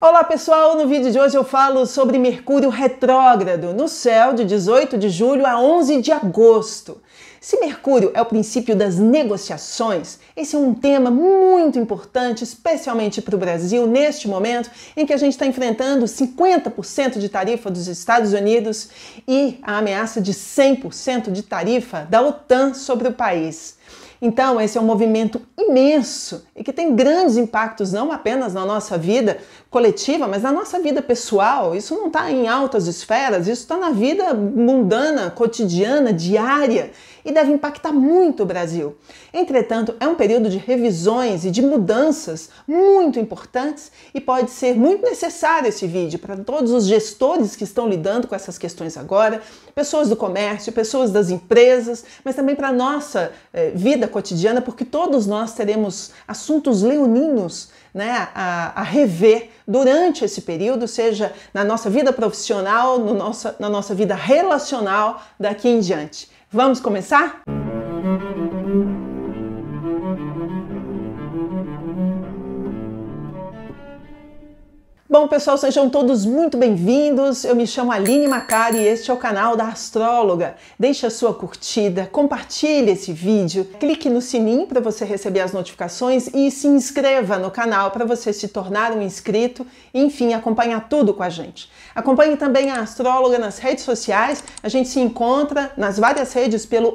Olá pessoal, no vídeo de hoje eu falo sobre Mercúrio retrógrado no céu de 18 de julho a 11 de agosto. Se Mercúrio é o princípio das negociações, esse é um tema muito importante, especialmente para o Brasil, neste momento em que a gente está enfrentando 50% de tarifa dos Estados Unidos e a ameaça de 100% de tarifa da OTAN sobre o país. Então, esse é um movimento imenso e que tem grandes impactos não apenas na nossa vida coletiva, mas na nossa vida pessoal. Isso não está em altas esferas, isso está na vida mundana, cotidiana, diária e deve impactar muito o Brasil. Entretanto, é um período de revisões e de mudanças muito importantes e pode ser muito necessário esse vídeo para todos os gestores que estão lidando com essas questões agora, pessoas do comércio, pessoas das empresas, mas também para a nossa vida cotidiana, porque todos nós teremos assuntos leoninos, né, a rever durante esse período, seja na nossa vida profissional, na nossa vida relacional daqui em diante. Vamos começar? Bom, pessoal, sejam todos muito bem-vindos. Eu me chamo Aline Macari e este é o canal da Astróloga. Deixe a sua curtida, compartilhe esse vídeo, clique no sininho para você receber as notificações e se inscreva no canal para você se tornar um inscrito e, enfim, acompanhar tudo com a gente. Acompanhe também a Astróloga nas redes sociais. A gente se encontra nas várias redes pelo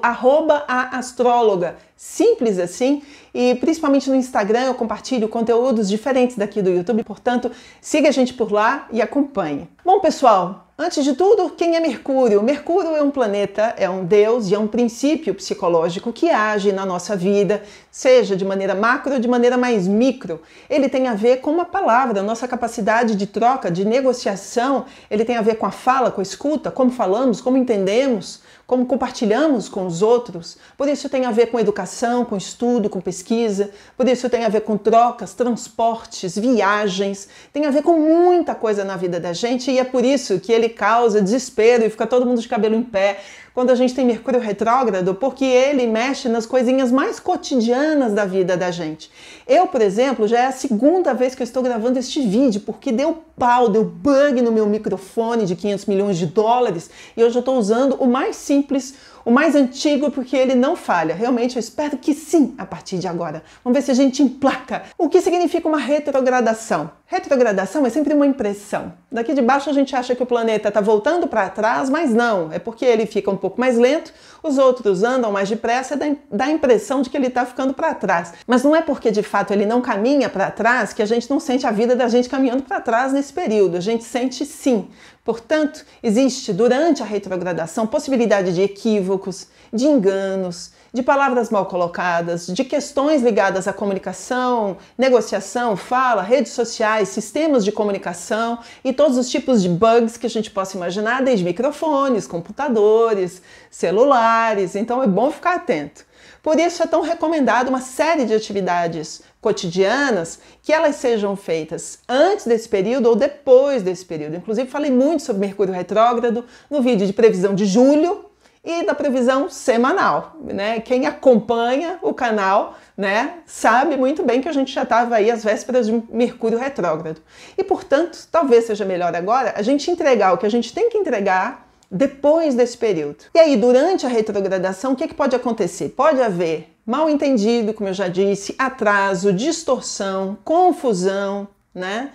@aastróloga. Simples assim, e principalmente no Instagram eu compartilho conteúdos diferentes daqui do YouTube, portanto, siga a gente por lá e acompanhe. Bom, pessoal, antes de tudo, quem é Mercúrio? Mercúrio é um planeta, é um deus e é um princípio psicológico que age na nossa vida, seja de maneira macro ou de maneira mais micro. Ele tem a ver com uma palavra, a nossa capacidade de troca, de negociação, ele tem a ver com a fala, com a escuta, como falamos, como entendemos, como compartilhamos com os outros. Por isso tem a ver com educação, com estudo, com pesquisa. Por isso tem a ver com trocas, transportes, viagens. Tem a ver com muita coisa na vida da gente e é por isso que ele causa desespero e fica todo mundo de cabelo em pé quando a gente tem Mercúrio retrógrado, porque ele mexe nas coisinhas mais cotidianas da vida da gente. Eu, por exemplo, já é a segunda vez que eu estou gravando este vídeo, porque deu pau, deu bug no meu microfone de 500 milhões de dólares e hoje eu estou usando o mais simples, o mais antigo, porque ele não falha. Realmente, eu espero que sim, a partir de agora. Vamos ver se a gente emplaca. O que significa uma retrogradação? Retrogradação é sempre uma impressão. Daqui de baixo a gente acha que o planeta está voltando para trás, mas não. É porque ele fica um pouco mais lento, os outros andam mais depressa, dá a impressão de que ele está ficando para trás. Mas não é porque de fato ele não caminha para trás que a gente não sente a vida da gente caminhando para trás nesse período. A gente sente sim. Portanto, existe durante a retrogradação possibilidade de equívocos, de enganos, de palavras mal colocadas, de questões ligadas à comunicação, negociação, fala, redes sociais, sistemas de comunicação e todos os tipos de bugs que a gente possa imaginar, desde microfones, computadores, celulares. Então é bom ficar atento. Por isso é tão recomendado uma série de atividades cotidianas que elas sejam feitas antes desse período ou depois desse período. Inclusive falei muito sobre Mercúrio retrógrado no vídeo de previsão de julho e da previsão semanal, né? Quem acompanha o canal, né, sabe muito bem que a gente já estava aí às vésperas de Mercúrio retrógrado. E, portanto, talvez seja melhor agora a gente entregar o que a gente tem que entregar depois desse período. E aí, durante a retrogradação, o que pode acontecer? Pode haver mal entendido, como eu já disse, atraso, distorção, confusão, né?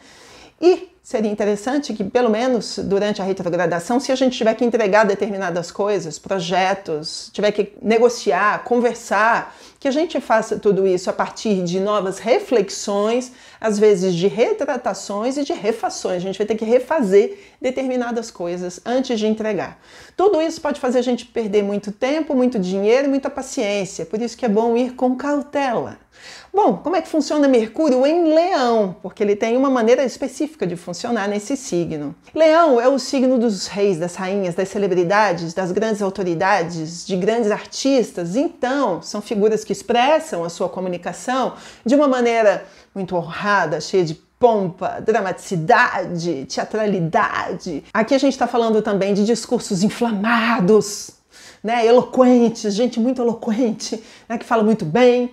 E seria interessante que, pelo menos durante a retrogradação, se a gente tiver que entregar determinadas coisas, projetos, tiver que negociar, conversar, que a gente faça tudo isso a partir de novas reflexões, às vezes de retratações e de refações. A gente vai ter que refazer determinadas coisas antes de entregar. Tudo isso pode fazer a gente perder muito tempo, muito dinheiro e muita paciência. Por isso que é bom ir com cautela. Bom, como é que funciona Mercúrio em Leão? Porque ele tem uma maneira específica de funcionar nesse signo. Leão é o signo dos reis, das rainhas, das celebridades, das grandes autoridades, de grandes artistas. Então, são figuras que expressam a sua comunicação de uma maneira muito honrada, cheia de pompa, dramaticidade, teatralidade. Aqui a gente está falando também de discursos inflamados, né, eloquentes, gente muito eloquente, né, que fala muito bem.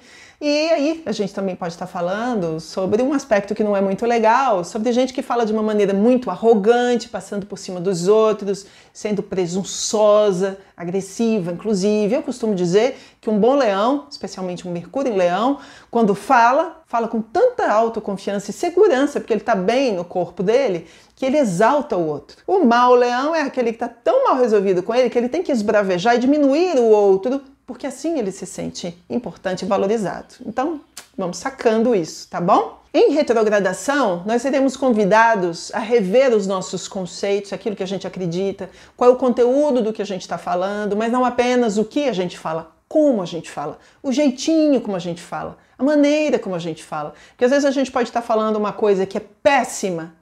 E aí a gente também pode estar falando sobre um aspecto que não é muito legal, sobre gente que fala de uma maneira muito arrogante, passando por cima dos outros, sendo presunçosa, agressiva, inclusive. Eu costumo dizer que um bom leão, especialmente um Mercúrio em Leão, quando fala com tanta autoconfiança e segurança, porque ele está bem no corpo dele, que ele exalta o outro. O mau leão é aquele que está tão mal resolvido com ele que ele tem que esbravejar e diminuir o outro, porque assim ele se sente importante e valorizado. Então, vamos sacando isso, tá bom? Em retrogradação, nós seremos convidados a rever os nossos conceitos, aquilo que a gente acredita, qual é o conteúdo do que a gente está falando, mas não apenas o que a gente fala, como a gente fala, o jeitinho como a gente fala, a maneira como a gente fala. Porque às vezes a gente pode estar falando uma coisa que é péssima,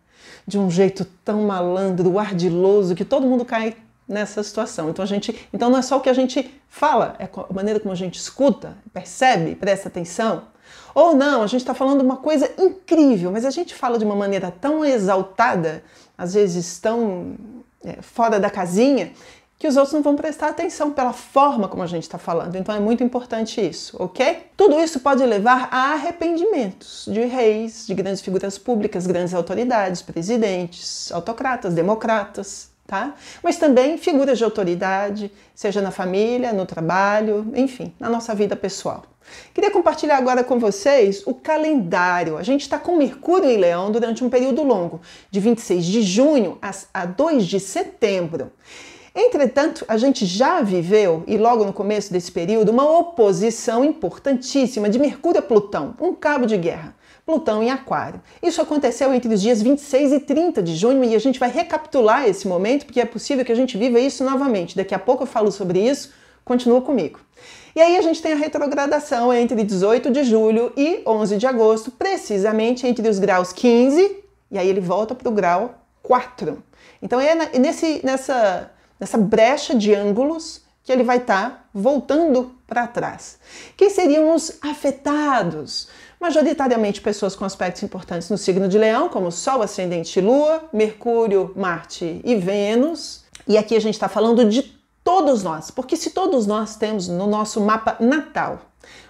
de um jeito tão malandro, ardiloso, que todo mundo cai nessa situação. Então não é só o que a gente fala, é a maneira como a gente escuta, percebe, presta atenção. Ou não, a gente está falando uma coisa incrível, mas a gente fala de uma maneira tão exaltada, às vezes tão fora da casinha, que os outros não vão prestar atenção pela forma como a gente está falando. Então é muito importante isso, ok? Tudo isso pode levar a arrependimentos de reis, de grandes figuras públicas, grandes autoridades, presidentes, autocratas, democratas, tá? Mas também figuras de autoridade, seja na família, no trabalho, enfim, na nossa vida pessoal. Queria compartilhar agora com vocês o calendário. A gente está com Mercúrio em Leão durante um período longo, de 26 de junho a 2 de setembro. Entretanto, a gente já viveu, e logo no começo desse período, uma oposição importantíssima de Mercúrio a Plutão, um cabo de guerra. Plutão em Aquário. Isso aconteceu entre os dias 26 e 30 de junho e a gente vai recapitular esse momento, porque é possível que a gente viva isso novamente. Daqui a pouco eu falo sobre isso, continua comigo. E aí a gente tem a retrogradação entre 18 de julho e 11 de agosto, precisamente entre os graus 15, e aí ele volta para o grau 4. Então é nessa brecha de ângulos que ele vai estar voltando para trás. Quem seriam os afetados? Majoritariamente pessoas com aspectos importantes no signo de Leão, como Sol, Ascendente e Lua, Mercúrio, Marte e Vênus. E aqui a gente está falando de todos nós, porque se todos nós temos no nosso mapa natal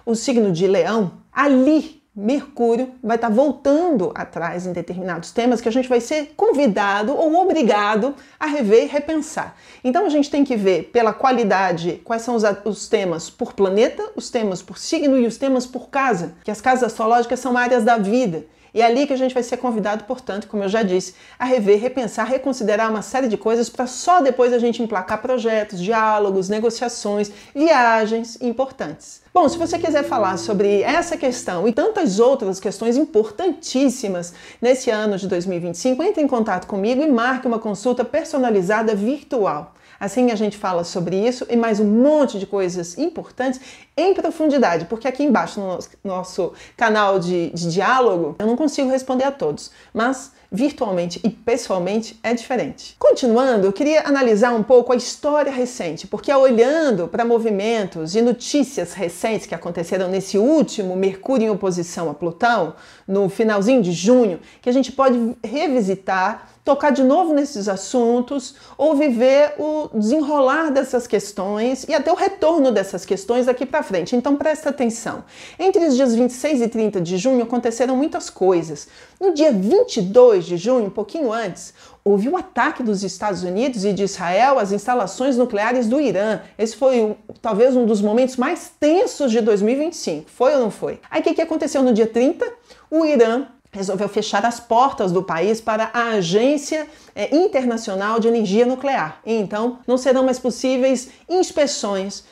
o signo de Leão, ali Mercúrio vai estar voltando atrás em determinados temas que a gente vai ser convidado ou obrigado a rever e repensar. Então a gente tem que ver pela qualidade quais são os temas por planeta, os temas por signo e os temas por casa, que as casas astrológicas são áreas da vida. E é ali que a gente vai ser convidado, portanto, como eu já disse, a rever, repensar, reconsiderar uma série de coisas para só depois a gente emplacar projetos, diálogos, negociações, viagens importantes. Bom, se você quiser falar sobre essa questão e tantas outras questões importantíssimas nesse ano de 2025, entre em contato comigo e marque uma consulta personalizada virtual. Assim a gente fala sobre isso e mais um monte de coisas importantes em profundidade, porque aqui embaixo no nosso canal de diálogo eu não consigo responder a todos, mas virtualmente e pessoalmente é diferente. Continuando, eu queria analisar um pouco a história recente, porque olhando para movimentos e notícias recentes que aconteceram nesse último Mercúrio em oposição a Plutão, no finalzinho de junho, que a gente pode revisitar, tocar de novo nesses assuntos ou viver o desenrolar dessas questões e até o retorno dessas questões daqui para frente. Então presta atenção. Entre os dias 26 e 30 de junho aconteceram muitas coisas. No dia 22 de junho, um pouquinho antes, houve um ataque dos Estados Unidos e de Israel às instalações nucleares do Irã. Esse foi talvez um dos momentos mais tensos de 2025. Foi ou não foi? Aí o que aconteceu no dia 30? O Irã resolveu fechar as portas do país para a Agência Internacional de Energia Nuclear. E então não serão mais possíveis inspeções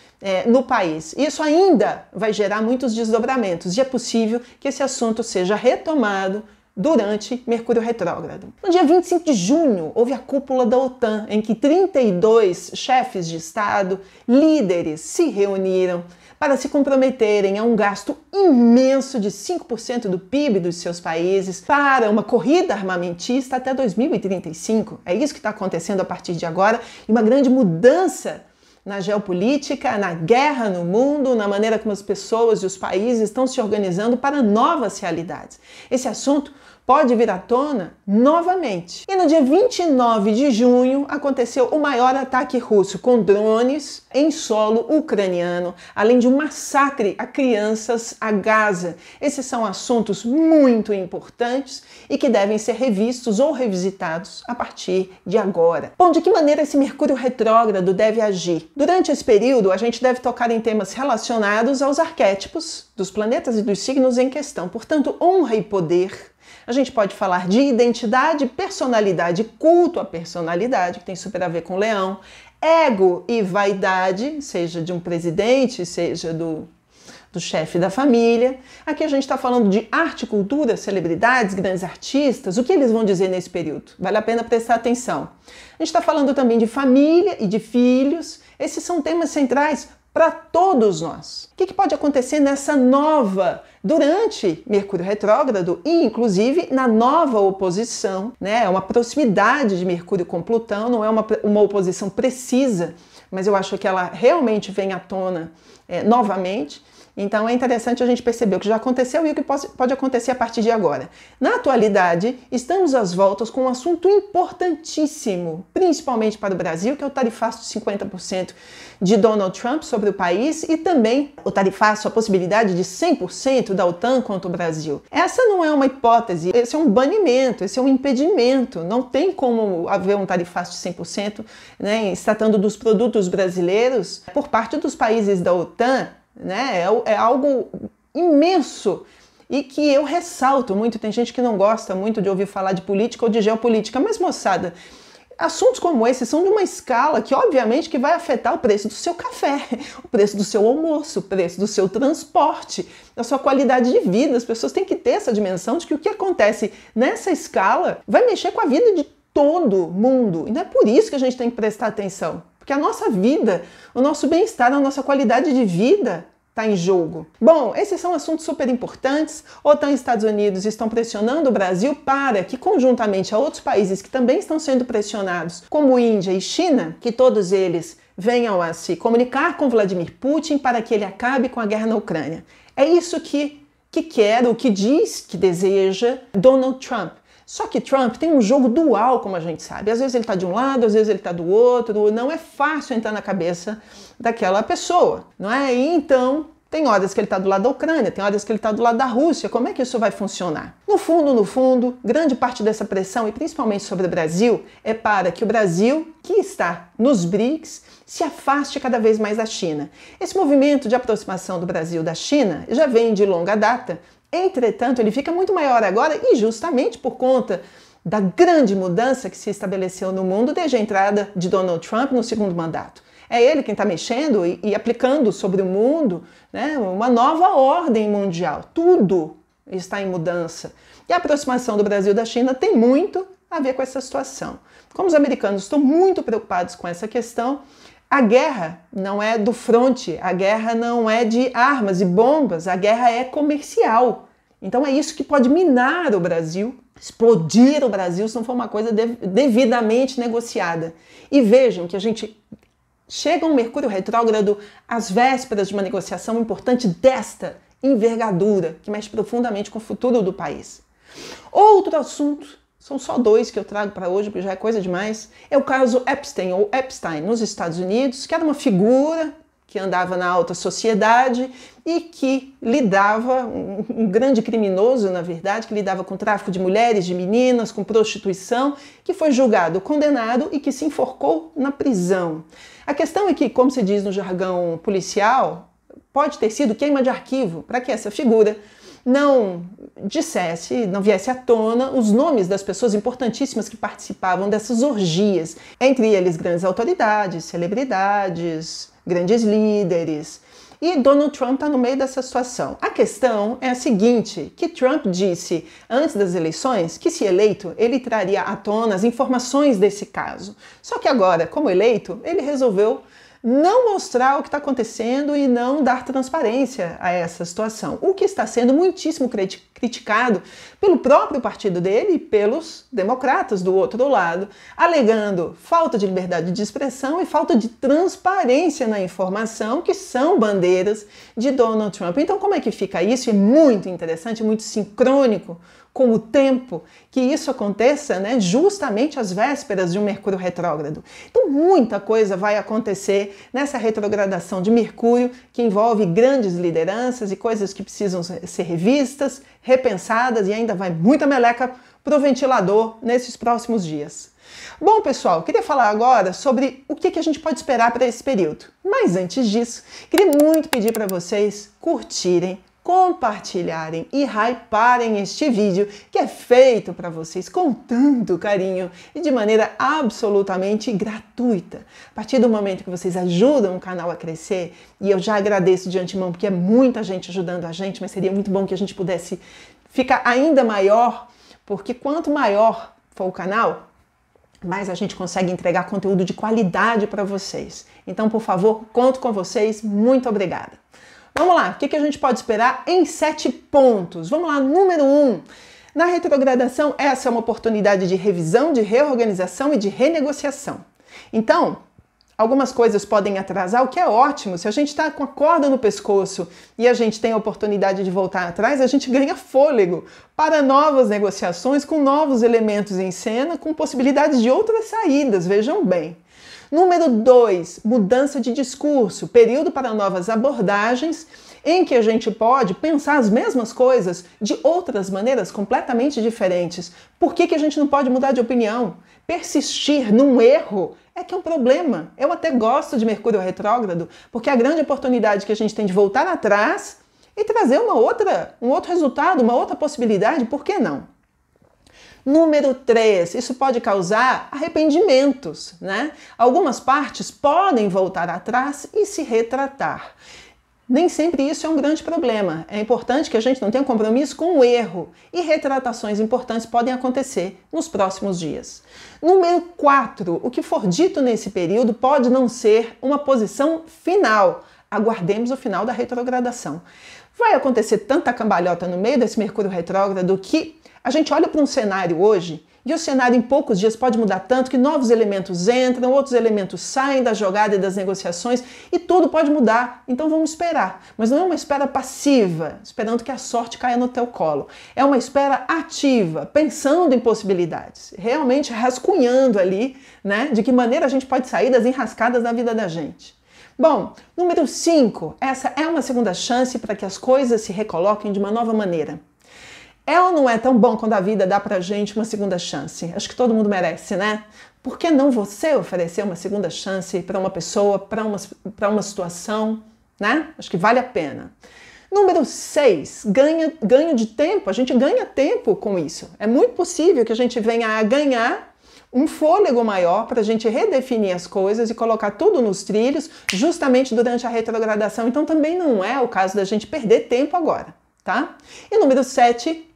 no país. Isso ainda vai gerar muitos desdobramentos e é possível que esse assunto seja retomado durante Mercúrio retrógrado. No dia 25 de junho, houve a cúpula da OTAN, em que 32 chefes de Estado, líderes, se reuniram para se comprometerem a um gasto imenso de 5% do PIB dos seus países para uma corrida armamentista até 2035. É isso que está acontecendo a partir de agora, e uma grande mudança na geopolítica, na guerra no mundo, na maneira como as pessoas e os países estão se organizando para novas realidades. Esse assunto pode vir à tona novamente. E no dia 29 de junho aconteceu o maior ataque russo com drones em solo ucraniano, além de um massacre a crianças a Gaza. Esses são assuntos muito importantes e que devem ser revistos ou revisitados a partir de agora. Bom, de que maneira esse Mercúrio retrógrado deve agir? Durante esse período, a gente deve tocar em temas relacionados aos arquétipos dos planetas e dos signos em questão. Portanto, honra e poder. A gente pode falar de identidade, personalidade, culto à personalidade, que tem super a ver com o leão, ego e vaidade, seja de um presidente, seja do chefe da família. Aqui a gente está falando de arte, cultura, celebridades, grandes artistas, o que eles vão dizer nesse período? Vale a pena prestar atenção. A gente está falando também de família e de filhos. Esses são temas centrais para todos nós. O que pode acontecer nessa durante Mercúrio retrógrado e, inclusive, na nova oposição, né? É uma proximidade de Mercúrio com Plutão, não é uma oposição precisa, mas eu acho que ela realmente vem à tona novamente. Então é interessante a gente perceber o que já aconteceu e o que pode acontecer a partir de agora. Na atualidade, estamos às voltas com um assunto importantíssimo, principalmente para o Brasil, que é o tarifaço de 50% de Donald Trump sobre o país e também o tarifaço, a possibilidade de 100% da OTAN contra o Brasil. Essa não é uma hipótese, esse é um banimento, esse é um impedimento. Não tem como haver um tarifaço de 100%, né, se tratando dos produtos brasileiros por parte dos países da OTAN. Né? É algo imenso e que eu ressalto muito. Tem gente que não gosta muito de ouvir falar de política ou de geopolítica, mas moçada, assuntos como esse são de uma escala que obviamente que vai afetar o preço do seu café, o preço do seu almoço, o preço do seu transporte, a sua qualidade de vida. As pessoas têm que ter essa dimensão de que o que acontece nessa escala vai mexer com a vida de todo mundo. E não é por isso que a gente tem que prestar atenção. Porque a nossa vida, o nosso bem-estar, a nossa qualidade de vida está em jogo. Bom, esses são assuntos super importantes. OTAN e Estados Unidos estão pressionando o Brasil para que, conjuntamente a outros países que também estão sendo pressionados, como Índia e China, que todos eles venham a se comunicar com Vladimir Putin para que ele acabe com a guerra na Ucrânia. É isso que quer, o que diz que deseja Donald Trump. Só que Trump tem um jogo dual, como a gente sabe. Às vezes ele está de um lado, às vezes ele está do outro. Não é fácil entrar na cabeça daquela pessoa, não é? E então, tem horas que ele está do lado da Ucrânia, tem horas que ele está do lado da Rússia. Como é que isso vai funcionar? No fundo, grande parte dessa pressão, e principalmente sobre o Brasil, é para que o Brasil, que está nos BRICS, se afaste cada vez mais da China. Esse movimento de aproximação do Brasil da China já vem de longa data. Entretanto, ele fica muito maior agora e justamente por conta da grande mudança que se estabeleceu no mundo desde a entrada de Donald Trump no segundo mandato. É ele quem está mexendo e aplicando sobre o mundo, né, uma nova ordem mundial. Tudo está em mudança. E a aproximação do Brasil da China tem muito a ver com essa situação. Como os americanos estão muito preocupados com essa questão, a guerra não é do fronte, a guerra não é de armas e bombas, a guerra é comercial. Então é isso que pode minar o Brasil, explodir o Brasil se não for uma coisa devidamente negociada. E vejam que a gente chega a um Mercúrio retrógrado às vésperas de uma negociação importante desta envergadura, que mexe profundamente com o futuro do país. Outro assunto, são só dois que eu trago para hoje, porque já é coisa demais, é o caso Epstein, ou Epstein, nos Estados Unidos, que era uma figura que andava na alta sociedade e que lidava, um grande criminoso, na verdade, que lidava com tráfico de mulheres, de meninas, com prostituição, que foi julgado, condenado e que se enforcou na prisão. A questão é que, como se diz no jargão policial, pode ter sido queima de arquivo para que essa figura não viesse à tona os nomes das pessoas importantíssimas que participavam dessas orgias, entre eles grandes autoridades, celebridades, grandes líderes. E Donald Trump está no meio dessa situação. A questão é a seguinte, que Trump disse antes das eleições que, se eleito, ele traria à tona as informações desse caso. Só que agora, como eleito, ele resolveu não mostrar o que está acontecendo e não dar transparência a essa situação, o que está sendo muitíssimo criticado pelo próprio partido dele e pelos democratas do outro lado, alegando falta de liberdade de expressão e falta de transparência na informação, que são bandeiras de Donald Trump. Então, como é que fica isso? É muito interessante, muito sincrônico com o tempo que isso aconteça, né, justamente às vésperas de um Mercúrio retrógrado. Então muita coisa vai acontecer nessa retrogradação de Mercúrio, que envolve grandes lideranças e coisas que precisam ser revistas, repensadas, e ainda vai muita meleca para o ventilador nesses próximos dias. Bom, pessoal, eu queria falar agora sobre o que a gente pode esperar para esse período. Mas antes disso, queria muito pedir para vocês curtirem, compartilharem e hyparem este vídeo que é feito para vocês com tanto carinho e de maneira absolutamente gratuita. A partir do momento que vocês ajudam o canal a crescer, e eu já agradeço de antemão porque é muita gente ajudando a gente, mas seria muito bom que a gente pudesse ficar ainda maior, porque quanto maior for o canal, mais a gente consegue entregar conteúdo de qualidade para vocês. Então, por favor, conto com vocês. Muito obrigada. Vamos lá, o que a gente pode esperar em 7 pontos? Vamos lá, número 1. Na retrogradação, essa é uma oportunidade de revisão, de reorganização e de renegociação. Então, algumas coisas podem atrasar, o que é ótimo. Se a gente está com a corda no pescoço e a gente tem a oportunidade de voltar atrás, a gente ganha fôlego para novas negociações com novos elementos em cena, com possibilidades de outras saídas, vejam bem. Número 2, mudança de discurso, período para novas abordagens em que a gente pode pensar as mesmas coisas de outras maneiras completamente diferentes. Por que a gente não pode mudar de opinião? Persistir num erro é que é um problema. Eu até gosto de Mercúrio retrógrado, porque é a grande oportunidade que a gente tem de voltar atrás e trazer um outro resultado, uma outra possibilidade, por que não? Número 3, isso pode causar arrependimentos, né? Algumas partes podem voltar atrás e se retratar. Nem sempre isso é um grande problema. É importante que a gente não tenha compromisso com o erro, e retratações importantes podem acontecer nos próximos dias. Número 4, o que for dito nesse período pode não ser uma posição final. Aguardemos o final da retrogradação. Vai acontecer tanta cambalhota no meio desse Mercúrio retrógrado que a gente olha para um cenário hoje e o cenário em poucos dias pode mudar tanto que novos elementos entram, outros elementos saem da jogada e das negociações e tudo pode mudar. Então vamos esperar. Mas não é uma espera passiva, esperando que a sorte caia no teu colo. É uma espera ativa, pensando em possibilidades, realmente rascunhando ali, né, de que maneira a gente pode sair das enrascadas da vida da gente. Bom, número 5, essa é uma segunda chance para que as coisas se recoloquem de uma nova maneira. É ou não é tão bom quando a vida dá pra gente uma segunda chance? Acho que todo mundo merece, né? Por que não você oferecer uma segunda chance para uma pessoa, para uma situação, né? Acho que vale a pena. Número 6, ganho de tempo. A gente ganha tempo com isso. É muito possível que a gente venha a ganhar um fôlego maior para a gente redefinir as coisas e colocar tudo nos trilhos justamente durante a retrogradação. Então também não é o caso da gente perder tempo agora, tá? E número 7,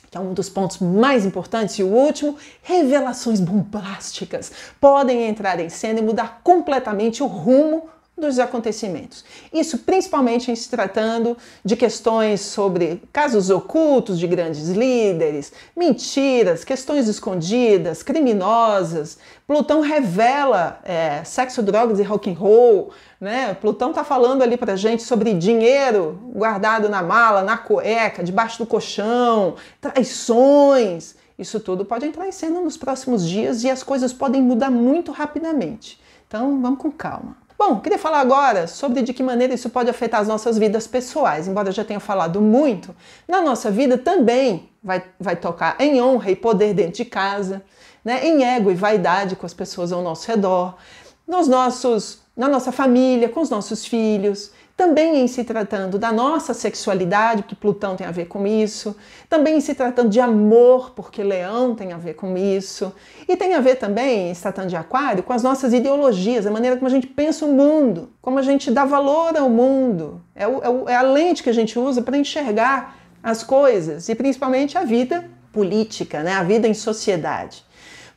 que é um dos pontos mais importantes e o último, revelações bombásticas podem entrar em cena e mudar completamente o rumo dos acontecimentos. Isso principalmente em se tratando de questões sobre casos ocultos de grandes líderes, mentiras, questões escondidas, criminosas. Plutão revela sexo, drogas e rock and roll, né? Plutão tá falando ali pra gente sobre dinheiro guardado na mala, na cueca, debaixo do colchão, traições. Isso tudo pode entrar em cena nos próximos dias e as coisas podem mudar muito rapidamente. Então vamos com calma. Bom, queria falar agora sobre de que maneira isso pode afetar as nossas vidas pessoais. Embora eu já tenha falado muito, na nossa vida também vai tocar em honra e poder dentro de casa, né? Em ego e vaidade com as pessoas ao nosso redor, na nossa família, com os nossos filhos, também em se tratando da nossa sexualidade, porque Plutão tem a ver com isso, também em se tratando de amor, porque Leão tem a ver com isso, e tem a ver também, em se tratando de Aquário, com as nossas ideologias, a maneira como a gente pensa o mundo, como a gente dá valor ao mundo, é a lente que a gente usa para enxergar as coisas, e principalmente a vida política, né? A vida em sociedade.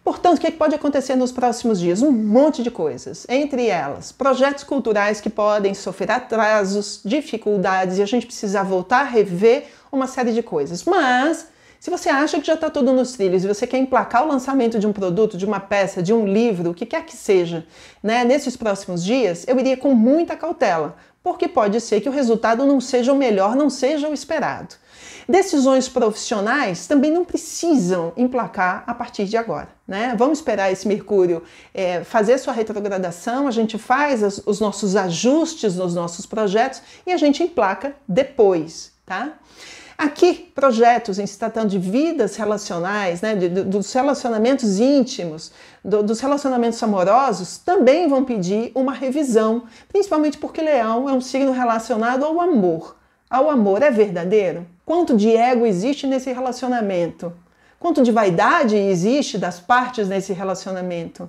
Portanto, o que pode acontecer nos próximos dias? Um monte de coisas. Entre elas, projetos culturais que podem sofrer atrasos, dificuldades, e a gente precisa voltar a rever uma série de coisas. Mas, se você acha que já está tudo nos trilhos e você quer emplacar o lançamento de um produto, de uma peça, de um livro, o que quer que seja, né, nesses próximos dias, eu iria com muita cautela. porque pode ser que o resultado não seja o melhor, não seja o esperado. Decisões profissionais também não precisam emplacar a partir de agora, né? Vamos esperar esse Mercúrio fazer sua retrogradação, a gente faz os nossos ajustes nos nossos projetos e a gente emplaca depois, tá? Aqui, projetos em se tratando de vidas relacionais, né, dos relacionamentos íntimos, dos relacionamentos amorosos, também vão pedir uma revisão, principalmente porque Leão é um signo relacionado ao amor. Ao amor é verdadeiro? Quanto de ego existe nesse relacionamento? Quanto de vaidade existe das partes nesse relacionamento?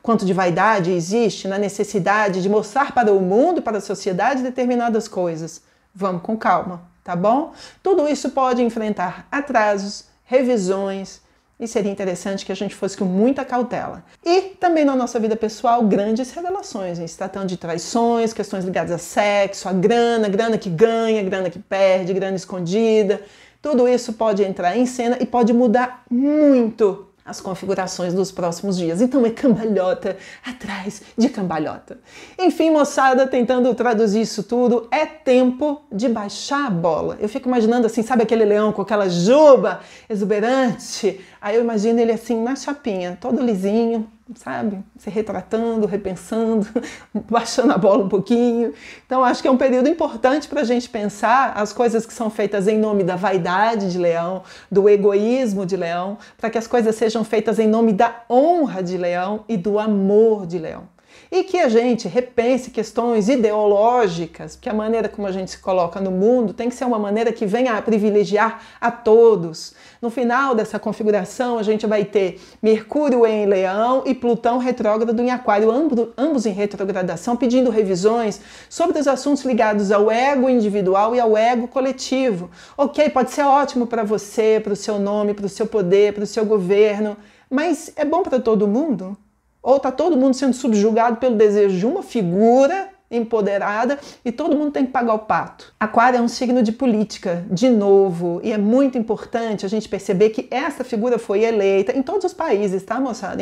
Quanto de vaidade existe na necessidade de mostrar para o mundo, para a sociedade, determinadas coisas? Vamos com calma, tá bom? Tudo isso pode enfrentar atrasos, revisões, e seria interessante que a gente fosse com muita cautela. E também na nossa vida pessoal, grandes revelações, se tratando de traições, questões ligadas a sexo, a grana que ganha, grana que perde, grana escondida. Tudo isso pode entrar em cena e pode mudar muito as configurações dos próximos dias. Então é cambalhota atrás de cambalhota. Enfim, moçada, tentando traduzir isso tudo, é tempo de baixar a bola. Eu fico imaginando assim, sabe aquele leão com aquela juba exuberante? Aí eu imagino ele assim na chapinha, todo lisinho, sabe? Se retratando, repensando, baixando a bola um pouquinho. Então acho que é um período importante para a gente pensar as coisas que são feitas em nome da vaidade de Leão, do egoísmo de Leão, para que as coisas sejam feitas em nome da honra de Leão e do amor de Leão. E que a gente repense questões ideológicas, porque a maneira como a gente se coloca no mundo tem que ser uma maneira que venha a privilegiar a todos. No final dessa configuração, a gente vai ter Mercúrio em Leão e Plutão retrógrado em Aquário, ambos em retrogradação, pedindo revisões sobre os assuntos ligados ao ego individual e ao ego coletivo. Ok, pode ser ótimo para você, para o seu nome, para o seu poder, para o seu governo, mas é bom para todo mundo? Ou está todo mundo sendo subjugado pelo desejo de uma figura empoderada e todo mundo tem que pagar o pato? Aquário é um signo de política, de novo, e é muito importante a gente perceber que essa figura foi eleita em todos os países, tá, moçada?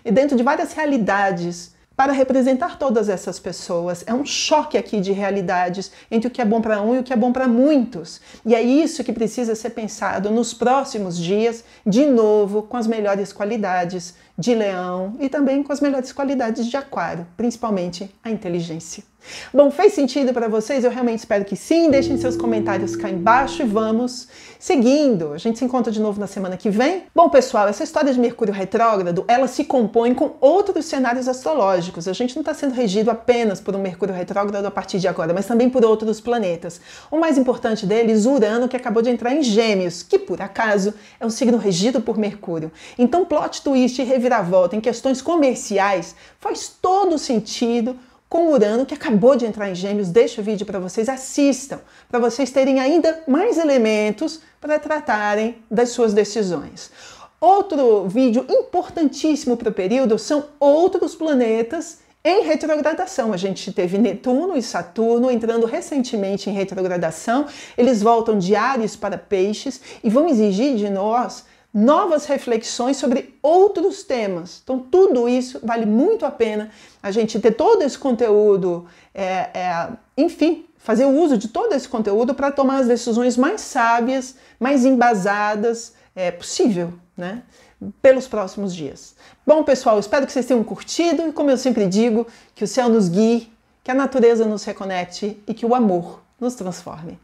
Dentro de várias realidades, para representar todas essas pessoas. É um choque aqui de realidades entre o que é bom para um e o que é bom para muitos. E é isso que precisa ser pensado nos próximos dias, de novo, com as melhores qualidades de Leão e também com as melhores qualidades de Aquário, principalmente a inteligência. Bom, fez sentido para vocês? Eu realmente espero que sim. Deixem seus comentários cá embaixo e vamos seguindo. A gente se encontra de novo na semana que vem. Bom, pessoal, essa história de Mercúrio retrógrado, ela se compõe com outros cenários astrológicos. A gente não está sendo regido apenas por um Mercúrio retrógrado a partir de agora, mas também por outros planetas. O mais importante deles, Urano, que acabou de entrar em Gêmeos, que por acaso é um signo regido por Mercúrio. Então, plot twist e reviravolta em questões comerciais faz todo sentido com Urano, que acabou de entrar em Gêmeos. Deixo o vídeo para vocês, assistam, para vocês terem ainda mais elementos para tratarem das suas decisões. Outro vídeo importantíssimo para o período são outros planetas em retrogradação. A gente teve Netuno e Saturno entrando recentemente em retrogradação. Eles voltam de Áries para Peixes e vão exigir de nós novas reflexões sobre outros temas. Então tudo isso vale muito a pena a gente ter todo esse conteúdo, enfim, fazer o uso de todo esse conteúdo para tomar as decisões mais sábias, mais embasadas possível, né? Pelos próximos dias. Bom, pessoal, espero que vocês tenham curtido e, como eu sempre digo, que o céu nos guie, que a natureza nos reconecte e que o amor nos transforme.